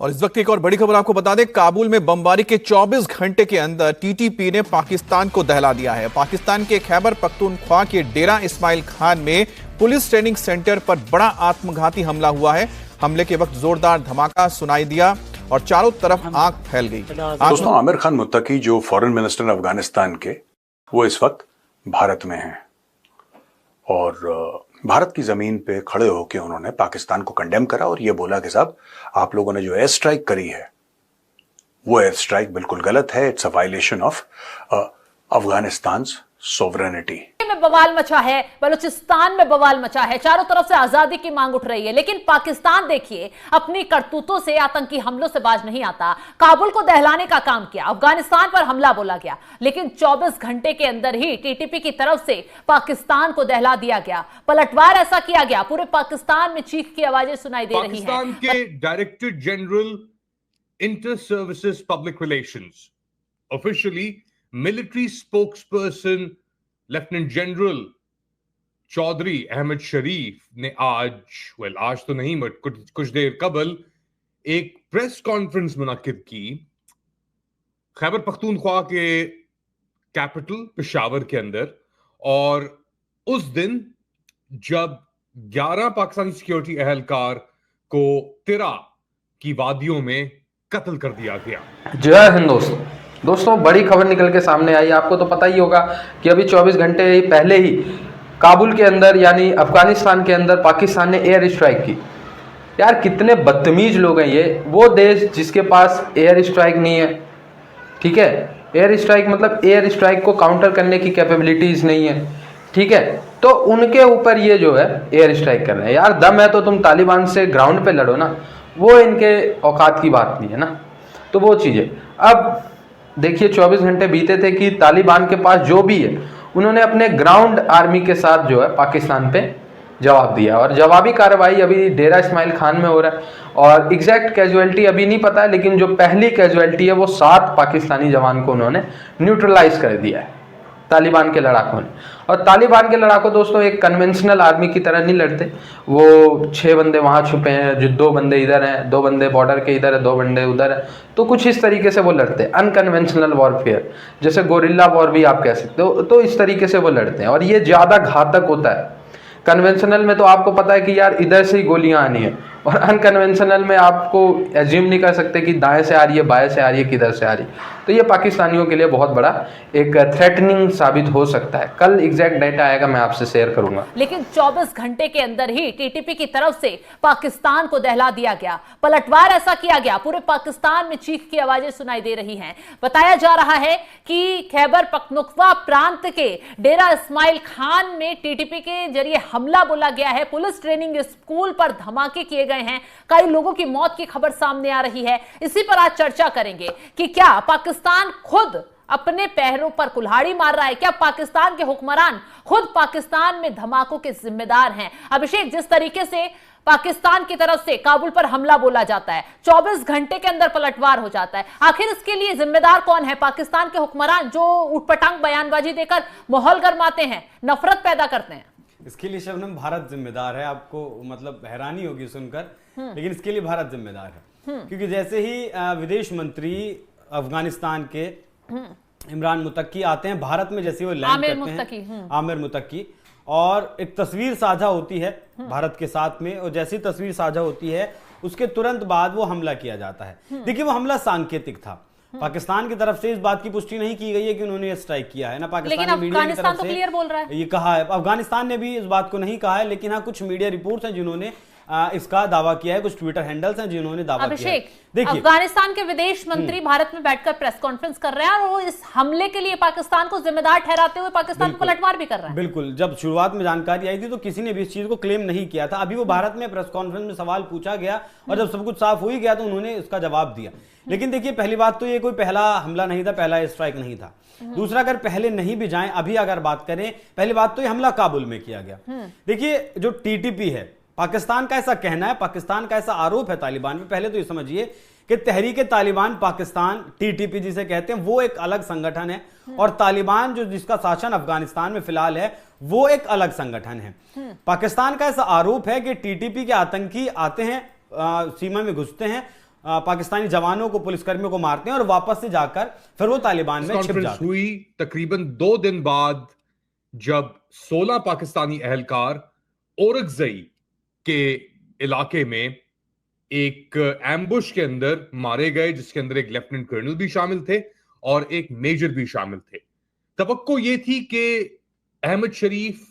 और इस वक्त एक और बड़ी खबर आपको बता दें, काबुल में बमबारी के 24 घंटे के अंदर टीटीपी ने पाकिस्तान को दहला दिया है। पाकिस्तान के खैबर पख्तूनख्वा के डेरा इस्माइल खान में पुलिस ट्रेनिंग सेंटर पर बड़ा आत्मघाती हमला हुआ है। हमले के वक्त जोरदार धमाका सुनाई दिया और चारों तरफ आग फैल गई। दोस्तों, आमिर खान मुत्तकी जो फॉरेन मिनिस्टर अफगानिस्तान के, वो इस वक्त भारत में हैं और भारत की जमीन पे खड़े होकर उन्होंने पाकिस्तान को कंडेम करा और ये बोला कि साहब, आप लोगों ने जो एयर स्ट्राइक करी है वो एयर स्ट्राइक बिल्कुल गलत है। It's a violation of Afghanistan sovereignty. में बवाल मचा है, बलूचिस्तान में बवाल मचा है, चारों तरफ से आजादी की मांग उठ रही है, लेकिन पाकिस्तान देखिए अपनी करतूतों से आतंकी हमलों से बाज नहीं आता। काबुल को दहलाने का काम किया, अफगानिस्तान पर हमला बोला गया, लेकिन 24 घंटे के अंदर ही टीटीपी की तरफ से पाकिस्तान को दहला दिया गया। पलटवार ऐसा किया गया, पूरे पाकिस्तान में चीख की आवाजें सुनाई दे रही हैं। पाकिस्तान के director general inter services public relations, officially military spokesperson lieutenant general Chaudhry Ahmed Sharif ने आज तो नहीं बट कुछ देर कबल एक प्रेस कॉन्फ्रेंस मुनक्किद की खैबर पख्तूनख्वा के कैपिटल पेशावर के अंदर। और उस दिन जब 11 पाकिस्तानी सिक्योरिटी एहलकार को तिरा की वादियों में कत्ल कर दिया गया। जय हिंद दोस्तों, बड़ी खबर निकल के सामने आई। आपको तो पता ही होगा कि अभी 24 घंटे पहले ही काबुल के अंदर यानी अफगानिस्तान के अंदर पाकिस्तान ने एयर स्ट्राइक की। यार कितने बदतमीज लोग हैं ये। वो देश जिसके पास एयर स्ट्राइक नहीं है, ठीक है, एयर स्ट्राइक मतलब एयर स्ट्राइक को काउंटर करने की कैपेबिलिटीज नहीं है, ठीक है, तो उनके ऊपर ये जो है एयर स्ट्राइक कर रहे हैं। यार दम है तो तुम तालिबान से ग्राउंड पे लड़ो ना, वो इनके औकात की बात नहीं है ना। तो वो चीज़ें अब देखिए 24 घंटे बीते थे कि तालिबान के पास जो भी है उन्होंने अपने ग्राउंड आर्मी के साथ जो है पाकिस्तान पे जवाब दिया और जवाबी कार्रवाई अभी डेरा इस्माइल खान में हो रहा है। और एग्जैक्ट कैजुअलिटी अभी नहीं पता है, लेकिन जो पहली कैजुअलिटी है वो 7 पाकिस्तानी जवान को उन्होंने न्यूट्रलाइज कर दिया है तालिबान के लड़ाकों ने। और तालिबान के लड़ाकों दोस्तों एक कन्वेंशनल आर्मी की तरह नहीं लड़ते। वो 6 बंदे वहाँ छुपे हैं, जो 2 बंदे इधर हैं, 2 बंदे बॉर्डर के इधर है, 2 बंदे उधर है, तो कुछ इस तरीके से वो लड़ते हैं। अनकन्वेंशनल वॉरफेयर, जैसे गोरिल्ला वॉर भी आप कह सकते हो, तो इस तरीके से वो लड़ते हैं और ये ज़्यादा घातक होता है। कन्वेंशनल में तो आपको पता है कि यार इधर से ही गोलियां आनी है, और अनकन्वेंशनल में आपको एज्यूम नहीं कर सकते कि दाएं से आ रही है, बाएं से आ रही है, किधर से आ रही है। तो ये पाकिस्तानियों के लिए बहुत बड़ा एक थ्रेटनिंग साबित हो सकता है। कल एग्जैक्ट डेटा आएगा, मैं आपसे शेयर करूंगा। लेकिन 24 घंटे के अंदर ही टीटीपी की तरफ से पाकिस्तान को दहला दिया गया, पलटवार ऐसा किया गया, पूरे पाकिस्तान में चीख की आवाजें सुनाई दे रही हैं। बताया जा रहा है कि खैबर पख्तूनख्वा प्रांत के डेरा इस्माइल खान में टीटीपी के जरिए हमला बोला गया है। पुलिस ट्रेनिंग स्कूल पर धमाके किए गए हैं, कई लोगों की मौत की खबर सामने आ रही है। इसी पर आज चर्चा करेंगे कि क्या पाकिस्तान खुद अपने पैरों पर कुल्हाड़ी मार रहा है, क्या पाकिस्तान के हुक्मरान खुद पाकिस्तान में धमाकों के जिम्मेदार हैं। अभिषेक, जिस तरीके से पाकिस्तान की तरफ से काबुल पर हमला बोला जाता है, 24 घंटे के अंदर पलटवार हो जाता है, आखिर इसके लिए जिम्मेदार कौन है? पाकिस्तान के हुक्मरान जो उटपटांग बयानबाजी देकर माहौल गरमाते हैं, नफरत पैदा करते हैं। इसके लिए शबनम भारत जिम्मेदार है। आपको मतलब हैरानी होगी सुनकर, लेकिन इसके लिए भारत जिम्मेदार है। क्योंकि जैसे ही विदेश मंत्री अफगानिस्तान के इमरान मुत्तकी आते हैं भारत में, जैसे वो लैंड करते हैं, आमिर मुत्तकी, और एक तस्वीर साझा होती है भारत के साथ में, और जैसी तस्वीर साझा होती है उसके तुरंत बाद वो हमला किया जाता है। देखिए वो हमला सांकेतिक था। पाकिस्तान की तरफ से इस बात की पुष्टि नहीं की गई है कि उन्होंने स्ट्राइक किया है ना, पाकिस्तान मीडिया की तरफ से क्लियर बोल रहा है, ये कहा है। अफगानिस्तान ने भी इस बात को नहीं कहा है, लेकिन हाँ कुछ मीडिया रिपोर्ट्स हैं जिन्होंने इसका दावा किया है, कुछ ट्विटर हैंडल्स हैं जिन्होंने दावा किया है। देखिए अफगानिस्तान के विदेश मंत्री भारत में बैठकर प्रेस कॉन्फ्रेंस कर रहे हैं और वो इस हमले के लिए पाकिस्तान को जिम्मेदार ठहराते हुए पाकिस्तान को पलटवार भी कर रहे हैं। बिल्कुल, जब शुरुआत में जानकारी आई थी तो किसी ने भी इस चीज को क्लेम नहीं किया था। अभी वो भारत में प्रेस कॉन्फ्रेंस में सवाल पूछा गया और जब सब कुछ साफ हो ही गया तो उन्होंने इसका जवाब दिया। लेकिन देखिए पहली बात तो ये कोई पहला हमला नहीं था, पहला स्ट्राइक नहीं था। दूसरा, अगर पहले नहीं भी जाएं, अभी अगर बात करें, पहली बात तो ये हमला काबुल में किया गया। देखिए जो टीटीपी है, पाकिस्तान का ऐसा कहना है, पाकिस्तान का ऐसा आरोप है तालिबान पे। पहले तो ये समझिए कि तहरीके तालिबान पाकिस्तान, टीटीपी जिसे कहते हैं, वो एक अलग संगठन है, और तालिबान जो जिसका शासन अफगानिस्तान में फिलहाल है वो एक अलग संगठन है। पाकिस्तान का ऐसा आरोप है कि टीटीपी के आतंकी आते हैं, सीमा में घुसते हैं, पाकिस्तानी जवानों को, पुलिसकर्मियों को मारते हैं और वापस से जाकर फिर वो तालिबान में छिप कॉन्फ्रेंस जाते हैं। हुई तकरीबन 2 दिन बाद, जब 16 पाकिस्तानी एहलकार औरकजई के इलाके में एक एम्बुश के अंदर मारे गए, जिसके अंदर एक लेफ्टिनेंट कर्नल भी शामिल थे और एक मेजर भी शामिल थे। तवक्को ये थी कि अहमद शरीफ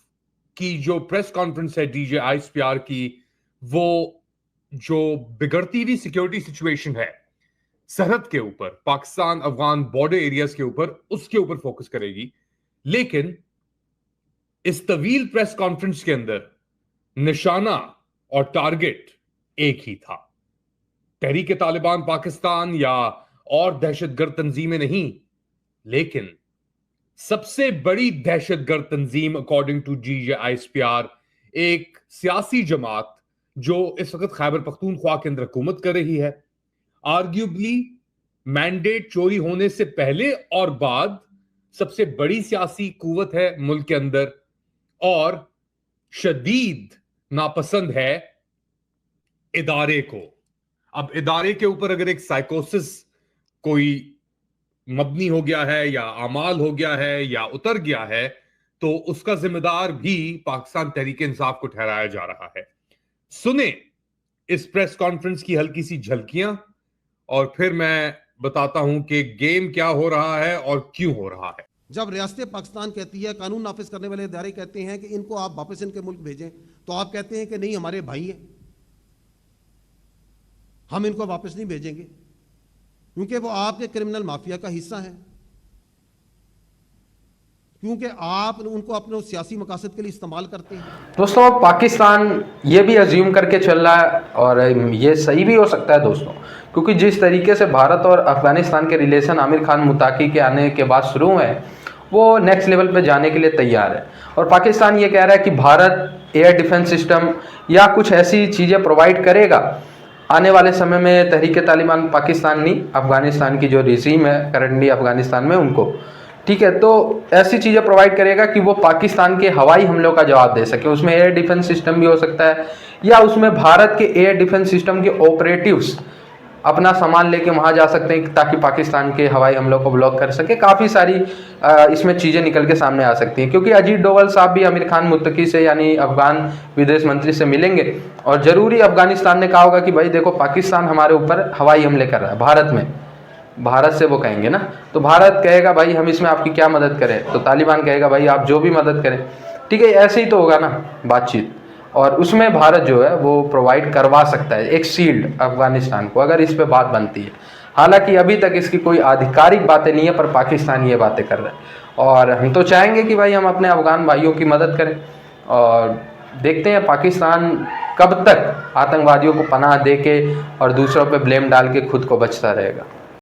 की जो प्रेस कॉन्फ्रेंस है DGISPR की, वो जो बिगड़ती हुई सिक्योरिटी सिचुएशन है सरहद के ऊपर, पाकिस्तान अफगान बॉर्डर एरियाज के ऊपर, उसके ऊपर फोकस करेगी। लेकिन इस तवील प्रेस कॉन्फ्रेंस के अंदर निशाना और टारगेट एक ही था, तहरीक तालिबान पाकिस्तान या और दहशतगर्द तंजीमें नहीं, लेकिन सबसे बड़ी दहशतगर्द तंजीम अकॉर्डिंग टू DGISPR एक सियासी जमात जो इस वक्त खैबर पख्तूनख्वा के अंदर हुकूमत कर रही है, आर्ग्यूबली मैंडेट चोरी होने से पहले और बाद सबसे बड़ी सियासी कुव्वत है मुल्क के अंदर, और शदीद नापसंद है इदारे को। अब इदारे के ऊपर अगर एक साइकोसिस कोई मबनी हो गया है या अमाल हो गया है या उतर गया है, तो उसका जिम्मेदार भी पाकिस्तान तहरीक इंसाफ को ठहराया जा रहा है। सुने इस प्रेस कॉन्फ्रेंस की हल्की सी झलकियां और फिर मैं बताता हूं कि गेम क्या हो रहा है और क्यों हो रहा है। जब रियासत पाकिस्तान कहती है, कानून नाफिज करने वाले इदारे कहते हैं कि इनको आप वापस इनके मुल्क भेजें, तो आप कहते हैं कि नहीं हमारे भाई हैं, हम इनको वापस नहीं भेजेंगे क्योंकि वो आपके क्रिमिनल माफिया का हिस्सा है, क्योंकि आप उनको अपने सियासी मकासद के लिए इस्तेमाल करते हैं। दोस्तों पाकिस्तान ये भी अज्यूम करके चल रहा है, और ये सही भी हो सकता है दोस्तों, क्योंकि जिस तरीके से भारत और अफगानिस्तान के रिलेशन आमिर खान मुताकी के आने के बाद शुरू हुए हैं, वो नेक्स्ट लेवल पे जाने के लिए तैयार है। और पाकिस्तान ये कह रहा है कि भारत एयर डिफेंस सिस्टम या कुछ ऐसी चीज़ें प्रोवाइड करेगा आने वाले समय में तहरीक तालिबान पाकिस्तान नहीं, अफगानिस्तान की जो रिजीम है करंटली अफगानिस्तान में उनको, ठीक है, तो ऐसी चीज़ें प्रोवाइड करेगा कि वो पाकिस्तान के हवाई हमलों का जवाब दे सके। उसमें एयर डिफेंस सिस्टम भी हो सकता है, या उसमें भारत के एयर डिफेंस सिस्टम के ऑपरेटिव्स अपना सामान लेके वहाँ जा सकते हैं ताकि पाकिस्तान के हवाई हमलों को ब्लॉक कर सके। काफ़ी सारी इसमें चीज़ें निकल के सामने आ सकती हैं, क्योंकि अजीत डोवल साहब भी आमिर खान मुत्तकी से यानी अफगान विदेश मंत्री से मिलेंगे, और ज़रूरी अफगानिस्तान ने कहा होगा कि भाई देखो पाकिस्तान हमारे ऊपर हवाई हमले कर रहा है भारत में, भारत से वो कहेंगे ना, तो भारत कहेगा भाई हम इसमें आपकी क्या मदद करें, तो तालिबान कहेगा भाई आप जो भी मदद करें, ठीक है, ऐसे ही तो होगा ना बातचीत। और उसमें भारत जो है वो प्रोवाइड करवा सकता है एक शील्ड अफगानिस्तान को, अगर इस पे बात बनती है। हालांकि अभी तक इसकी कोई आधिकारिक बातें नहीं है, पर पाकिस्तान ये बातें कर रहा है, और हम तो चाहेंगे कि भाई हम अपने अफगान भाइयों की मदद करें, और देखते हैं पाकिस्तान कब तक आतंकवादियों को पनाह दे के और दूसरों पे ब्लेम डाल के खुद को बचता रहेगा।